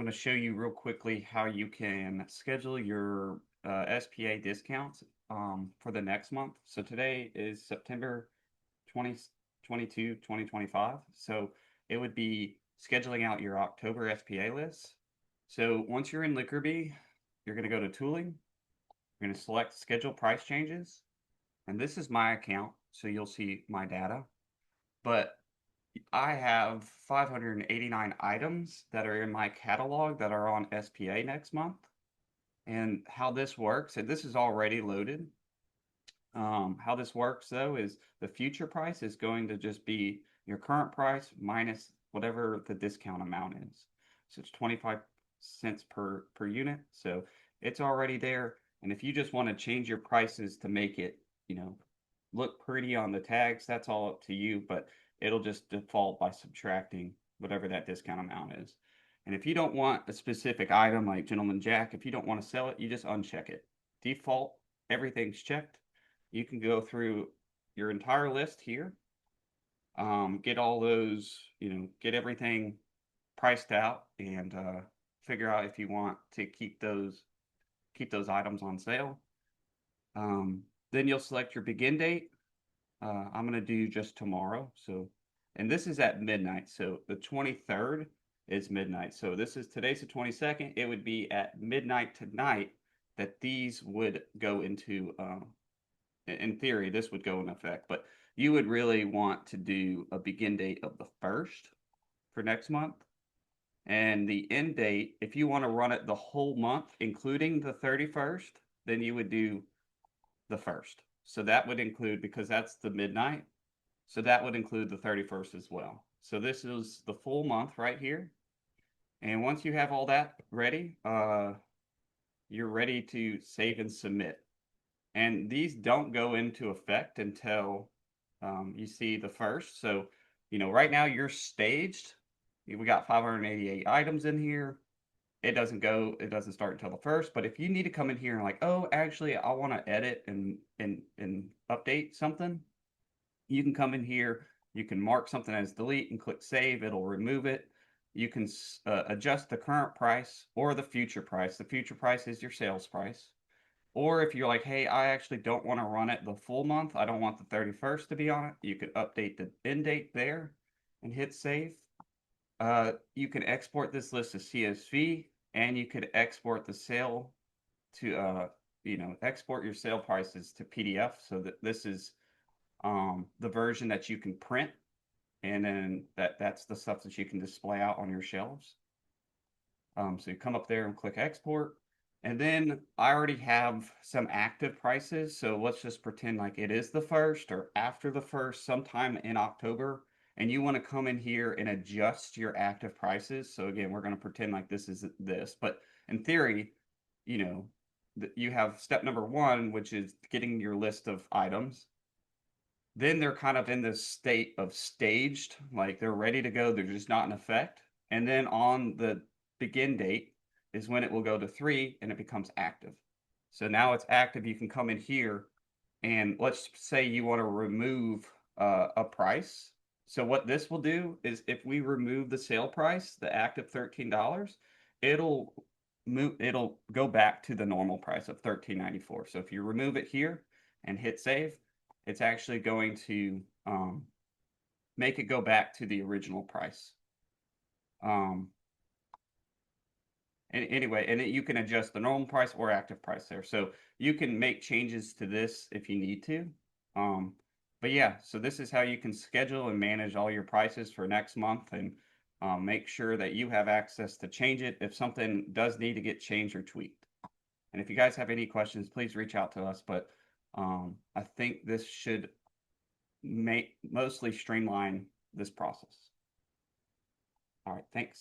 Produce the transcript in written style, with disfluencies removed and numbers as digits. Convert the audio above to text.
going to show you real quickly how you can schedule your SPA discounts for the next month. So today is September 2022, 2025. So it would be scheduling out your October SPA list. So once you're in Liquorbee, you're going to go to tooling. You're going to select schedule price changes. And this is my account, so you'll see my data. But I have 589 items that are in my catalog that are on SPA next month. And how this works, and this is already loaded. How this works though is the future price is going to just be your current price minus whatever the discount amount is. So it's 25 cents per unit. So it's already there. And if you just want to change your prices to make it, look pretty on the tags, that's all up to you. But it'll just default by subtracting whatever that discount amount is. And if you don't want a specific item like Gentleman Jack, if you don't want to sell it, you just uncheck it. Default, everything's checked. You can go through your entire list here, get all those, get everything priced out and figure out if you want to keep those items on sale. Then you'll select your begin date. I'm going to do just tomorrow. So, and this is at midnight. So the 23rd is midnight. So today's the 22nd. It would be at midnight tonight that these would go into, in theory, this would go in effect. But you would really want to do a begin date of the 1st for next month. And the end date, if you want to run it the whole month, including the 31st, then you would do the 1st. So that would include, because that's the midnight, so that would include the 31st as well. So this is the full month right here. And once you have all that ready, you're ready to save and submit. And these don't go into effect until you see the 1st. So, right now you're staged. We got 588 items in here. It doesn't start until the 1st. But if you need to come in here and like, oh, actually, I want to edit and update something, you can come in here. You can mark something as delete and click save. It'll remove it. You can adjust the current price or the future price. The future price is your sales price. Or if you're like, hey, I actually don't want to run it the full month, I don't want the 31st to be on it, you could update the end date there and hit save. You can export this list to CSV, and you could export the sale to, export your sale prices to PDF, so that this is the version that you can print, and then that's the stuff that you can display out on your shelves. So you come up there and click export. And then I already have some active prices. So let's just pretend like it is the 1st or after the 1st, sometime in October. And you want to come in here and adjust your active prices. So again, we're going to pretend like this is this. But in theory, you have step number 1, which is getting your list of items. Then they're kind of in this state of staged, like they're ready to go. They're just not in effect. And then on the begin date is when it will go to 3 and it becomes active. So now it's active. You can come in here and let's say you want to remove a price. So what this will do is if we remove the sale price, the active $13, it'll go back to the normal price of $13.94. So if you remove it here and hit save, it's actually going to make it go back to the original price. And anyway, and you can adjust the normal price or active price there. So you can make changes to this if you need to. But yeah, so this is how you can schedule and manage all your prices for next month, and make sure that you have access to change it if something does need to get changed or tweaked. And if you guys have any questions, please reach out to us. But I think this should mostly streamline this process. All right, thanks.